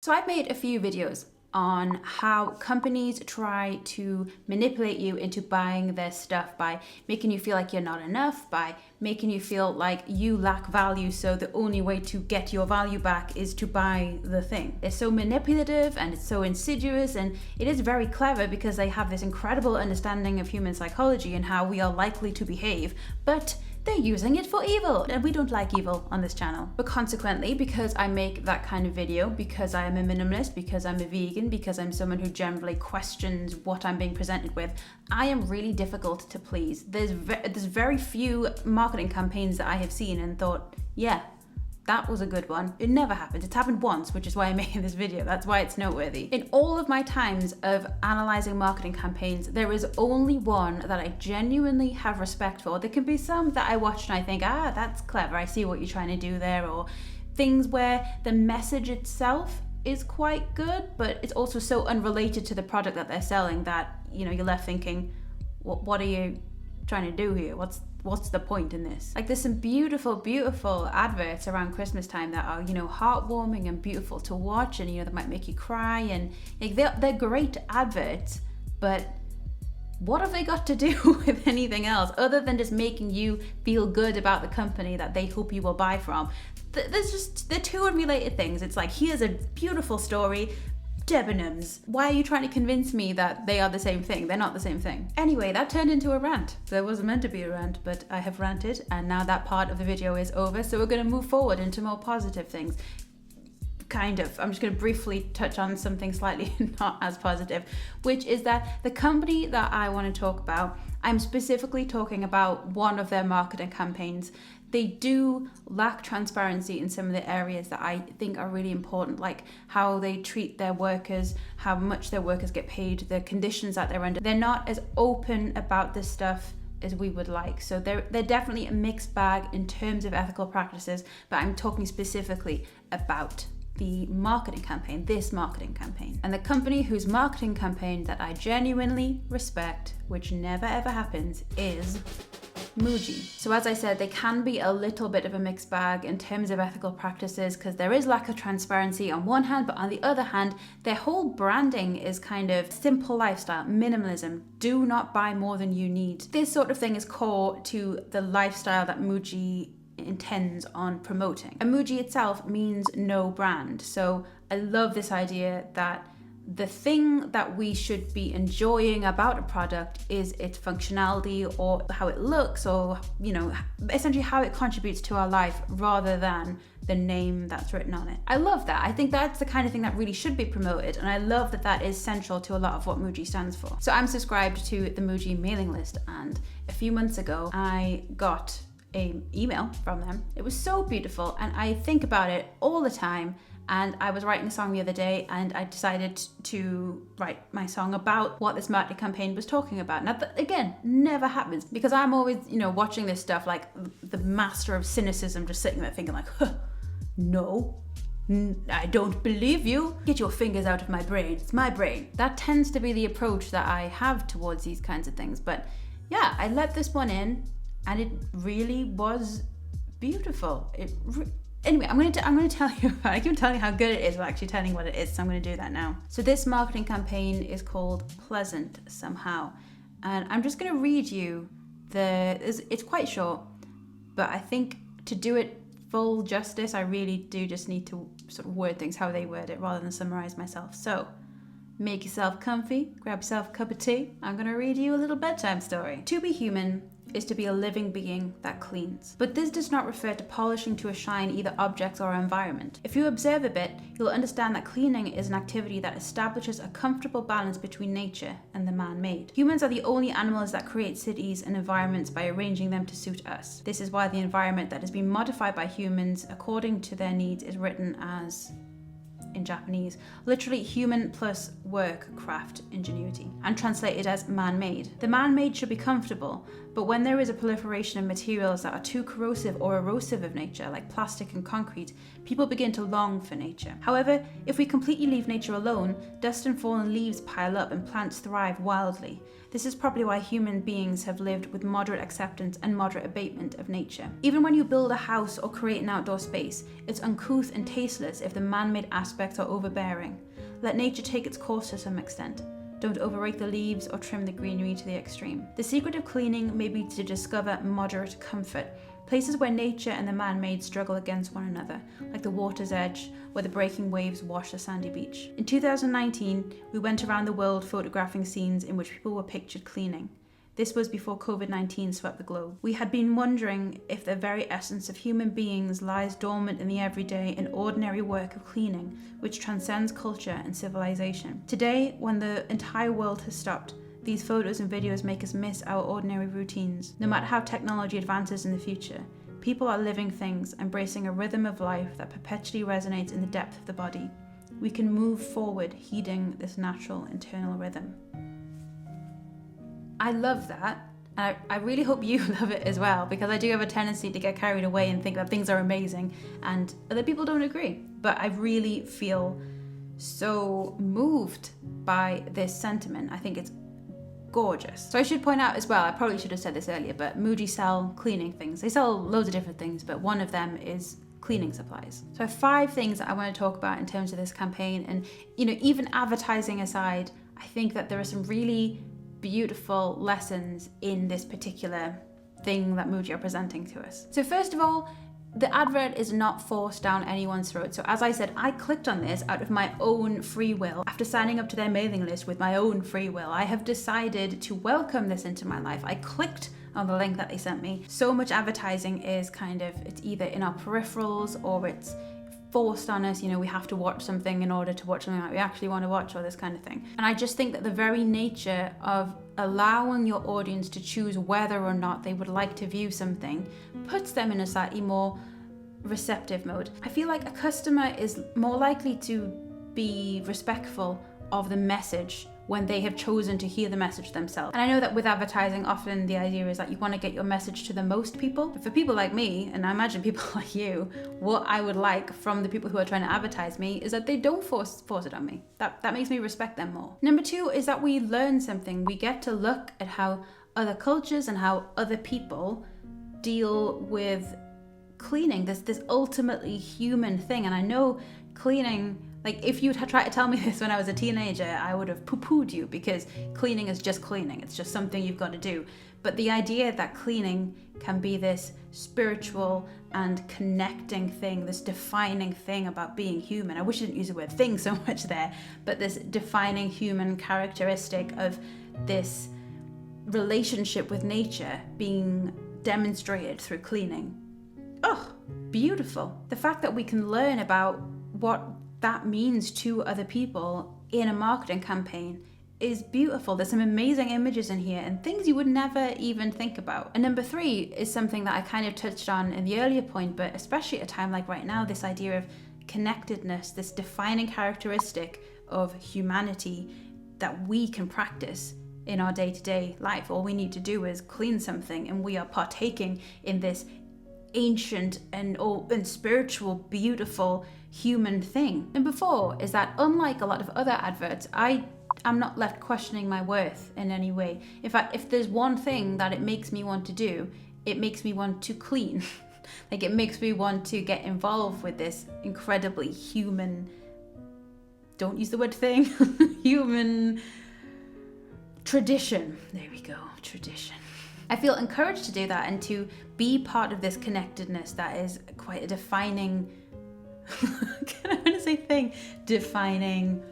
So I've made a few videos on how companies try to manipulate you into buying their stuff by making you feel like you're not enough, by making you feel like you lack value, so the only way to get your value back is to buy the thing. It's so manipulative and it's so insidious, and it is very clever because they have this incredible understanding of human psychology and how we are likely to behave, but they're using it for evil, and we don't like evil on this channel. But consequently, because I make that kind of video, because I am a minimalist, because I'm a vegan, because I'm someone who generally questions what I'm being presented with, I am really difficult to please. There's very few marketing campaigns that I have seen and thought, yeah, that was a good one. It never happened. It's happened once, which is why I'm making this video. That's why it's noteworthy. In all of my times of analyzing marketing campaigns, there is only one that I genuinely have respect for. There can be some that I watch and I think, that's clever. I see what you're trying to do there. Or things where the message itself is quite good, but it's also so unrelated to the product that they're selling that, you're left thinking, what are you trying to do here? What's the point in this? Like, there's some beautiful adverts around Christmas time that are, heartwarming and beautiful to watch, and that might make you cry, and like they're great adverts, but what have they got to do with anything else other than just making you feel good about the company that they hope you will buy from? They're two unrelated things. It's like, here's a beautiful story, Debenhams. Why are you trying to convince me that they are the same thing? They're not the same thing. Anyway, that turned into a rant. There wasn't meant to be a rant, but I have ranted, and now that part of the video is over, so we're going to move forward into more positive things. Kind of. I'm just going to briefly touch on something slightly not as positive, which is that the company that I want to talk about, I'm specifically talking about one of their marketing campaigns. They do lack transparency in some of the areas that I think are really important, like how they treat their workers, how much their workers get paid, the conditions that they're under. They're not as open about this stuff as we would like. So they're definitely a mixed bag in terms of ethical practices, but I'm talking specifically about the marketing campaign, this marketing campaign. And the company whose marketing campaign that I genuinely respect, which never ever happens, is Muji. So as I said, they can be a little bit of a mixed bag in terms of ethical practices because there is lack of transparency on one hand, but on the other hand, their whole branding is kind of simple lifestyle, minimalism, do not buy more than you need. This sort of thing is core to the lifestyle that Muji intends on promoting. And Muji itself means no brand. So I love this idea that the thing that we should be enjoying about a product is its functionality or how it looks, or essentially how it contributes to our life rather than the name that's written on it. I love that. I think that's the kind of thing that really should be promoted, and I love that that is central to a lot of what Muji stands for. So I'm subscribed to the Muji mailing list, and a few months ago I got an email from them. It was so beautiful, and I think about it all the time. And I was writing a song the other day, and I decided to write my song about what this marketing campaign was talking about. Now, that, again, never happens because I'm always, watching this stuff like the master of cynicism, just sitting there thinking like, no, I don't believe you. Get your fingers out of my brain. It's my brain. That tends to be the approach that I have towards these kinds of things. But yeah, I let this one in, and it really was beautiful. Anyway, I'm going to tell you about it. I keep telling you how good it is without actually telling you what it is, so I'm going to do that now. So this marketing campaign is called Pleasant Somehow. And I'm just going to read you it's quite short, but I think to do it full justice, I really do just need to sort of word things how they word it rather than summarize myself. So, make yourself comfy, grab yourself a cup of tea. I'm going to read you a little bedtime story. To be human is to be a living being that cleans. But this does not refer to polishing to a shine either objects or environment. If you observe a bit, you'll understand that cleaning is an activity that establishes a comfortable balance between nature and the man-made. Humans are the only animals that create cities and environments by arranging them to suit us. This is why the environment that has been modified by humans according to their needs is written as, in Japanese, literally human plus work, craft, ingenuity, and translated as man-made. The man-made should be comfortable, but when there is a proliferation of materials that are too corrosive or erosive of nature, like plastic and concrete, people begin to long for nature. However, if we completely leave nature alone, dust and fallen leaves pile up and plants thrive wildly. This is probably why human beings have lived with moderate acceptance and moderate abatement of nature. Even when you build a house or create an outdoor space, it's uncouth and tasteless if the man-made aspect aspects are overbearing. Let nature take its course to some extent. Don't overrake the leaves or trim the greenery to the extreme. The secret of cleaning may be to discover moderate comfort, places where nature and the man-made struggle against one another, like the water's edge, where the breaking waves wash the sandy beach. In 2019, we went around the world photographing scenes in which people were pictured cleaning. This was before COVID-19 swept the globe. We had been wondering if the very essence of human beings lies dormant in the everyday and ordinary work of cleaning, which transcends culture and civilization. Today, when the entire world has stopped, these photos and videos make us miss our ordinary routines. No matter how technology advances in the future, people are living things, embracing a rhythm of life that perpetually resonates in the depth of the body. We can move forward heeding this natural internal rhythm. I love that. And I really hope you love it as well, because I do have a tendency to get carried away and think that things are amazing and other people don't agree. But I really feel so moved by this sentiment. I think it's gorgeous. So I should point out as well, I probably should have said this earlier, but Muji sell cleaning things. They sell loads of different things, but one of them is cleaning supplies. So I have 5 things that I want to talk about in terms of this campaign. And, even advertising aside, I think that there are some really beautiful lessons in this particular thing that Muji are presenting to us. So first of all, the advert is not forced down anyone's throat. So as I said, I clicked on this out of my own free will. After signing up to their mailing list with my own free will, I have decided to welcome this into my life. I clicked on the link that they sent me. So much advertising is it's either in our peripherals or it's forced on us. We have to watch something in order to watch something that we actually want to watch, or this kind of thing. And I just think that the very nature of allowing your audience to choose whether or not they would like to view something puts them in a slightly more receptive mode. I feel like a customer is more likely to be respectful of the message when they have chosen to hear the message themselves. And I know that with advertising, often the idea is that you want to get your message to the most people. But for people like me, and I imagine people like you, what I would like from the people who are trying to advertise me is that they don't force it on me. That makes me respect them more. Number 2 is that we learn something. We get to look at how other cultures and how other people deal with cleaning, this ultimately human thing. And I know cleaning, if you'd tried to tell me this when I was a teenager, I would have poo-pooed you, because cleaning is just cleaning. It's just something you've got to do. But the idea that cleaning can be this spiritual and connecting thing, this defining thing about being human. I wish I didn't use the word thing so much there, but this defining human characteristic of this relationship with nature being demonstrated through cleaning. Oh, beautiful. The fact that we can learn about what that means to other people in a marketing campaign is beautiful. There's some amazing images in here and things you would never even think about. And number 3 is something that I kind of touched on in the earlier point, but especially at a time like right now, this idea of connectedness, this defining characteristic of humanity that we can practice in our day-to-day life. All we need to do is clean something and we are partaking in this ancient and spiritual, beautiful human thing. Number 4 is that unlike a lot of other adverts, I'm not left questioning my worth in any way. In fact, if there's one thing that it makes me want to do, it makes me want to clean. It makes me want to get involved with this incredibly human, don't use the word thing, human tradition. There we go, tradition. I feel encouraged to do that and to be part of this connectedness that is quite a defining, defining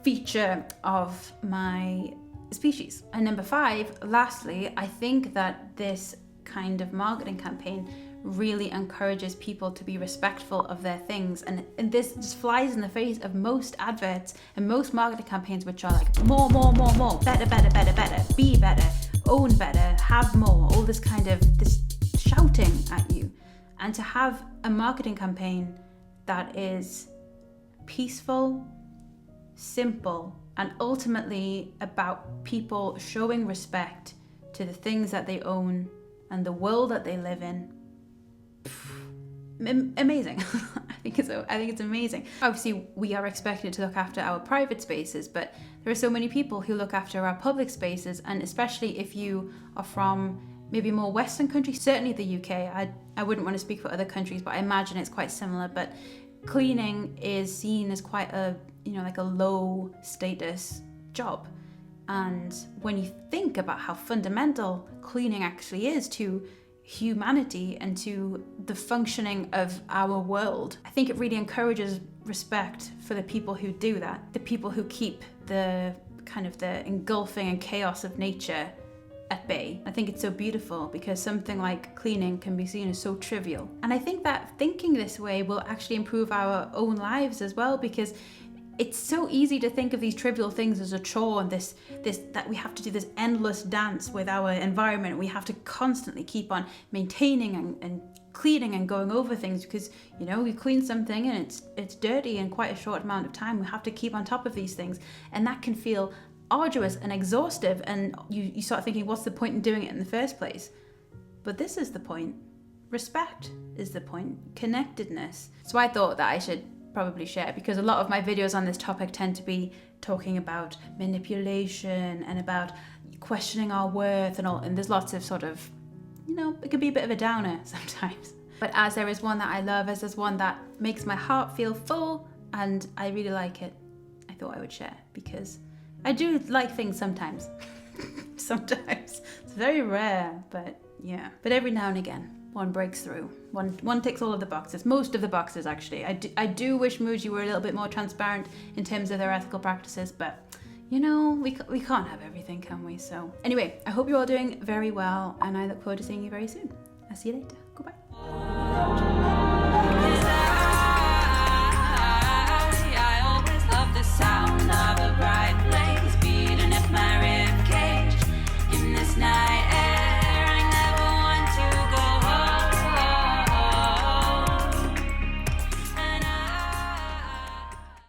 feature of my species. And number 5, lastly, I think that this kind of marketing campaign really encourages people to be respectful of their things. And this just flies in the face of most adverts and most marketing campaigns, which are like more, better, be better, own better, have more, all this kind of this shouting at you. And to have a marketing campaign that is peaceful, simple, and ultimately about people showing respect to the things that they own and the world that they live in. Amazing. I think it's amazing. Obviously, we are expected to look after our private spaces, but there are so many people who look after our public spaces, and especially if you are from maybe more Western countries, certainly the UK. I wouldn't want to speak for other countries, but I imagine it's quite similar. But cleaning is seen as quite a, like a low status job. And when you think about how fundamental cleaning actually is to humanity and to the functioning of our world, I think it really encourages respect for the people who do that, the people who keep the kind of the engulfing and chaos of nature at bay. I think it's so beautiful because something like cleaning can be seen as so trivial. And I think that thinking this way will actually improve our own lives as well, because it's so easy to think of these trivial things as a chore and this that we have to do this endless dance with our environment. We have to constantly keep on maintaining and cleaning and going over things because, we clean something and it's dirty in quite a short amount of time. We have to keep on top of these things, and that can feel arduous and exhaustive, and you start thinking, what's the point in doing it in the first place? But this is the point. Respect is the point. Connectedness. So I thought that I should probably share, because a lot of my videos on this topic tend to be talking about manipulation and about questioning our worth and all, and there's lots of sort of, it can be a bit of a downer sometimes. But as there is one that I love, as there's one that makes my heart feel full and I really like it, I thought I would share, because I do like things sometimes. Sometimes. It's very rare, but yeah. But every now and again, one breaks through. One ticks all of the boxes. Most of the boxes, actually. I do wish Muji were a little bit more transparent in terms of their ethical practices, but we can't have everything, can we? So anyway, I hope you're all doing very well, and I look forward to seeing you very soon. I'll see you later.